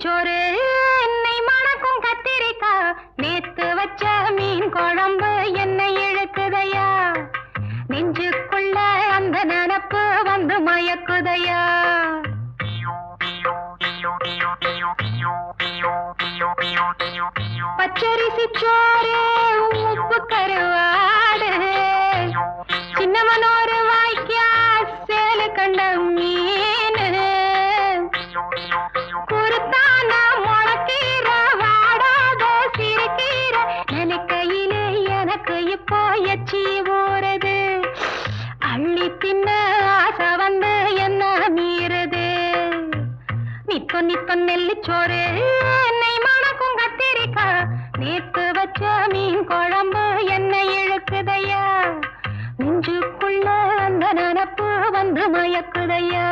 நெல்லிச்சோறு என்னை மணக்கும் கத்திரிக்கா நேத்து வச்ச மீன் குழம்பு என்னை இழுக்குதையா நெஞ்சுக்குள்ள அந்த நினப்பு வந்து மயக்குதையா பச்சரிசி சோறு உப்பு கருவாடு சின்னமனோரு வாய்க்கா சேலு கண்ட மீன் குருத்தான முளக்கீர வாடாத சிறுகீர நினைக்கையிலே எனக்கு இப்போ எச்சி ஊறுது அள்ளி தின்ன ஆசை வந்து என்ன மீறுது நிப்ப நிப்ப நெல்லிச்சோறு என்னை மணக்கும் கத்திரிக்கா நேத்து வச்ச மீன் குழம்பு என்னை இழுக்குதையா நெஞ்சுக்குள்ள அந்த நினப்பு வந்து மயக்குதையா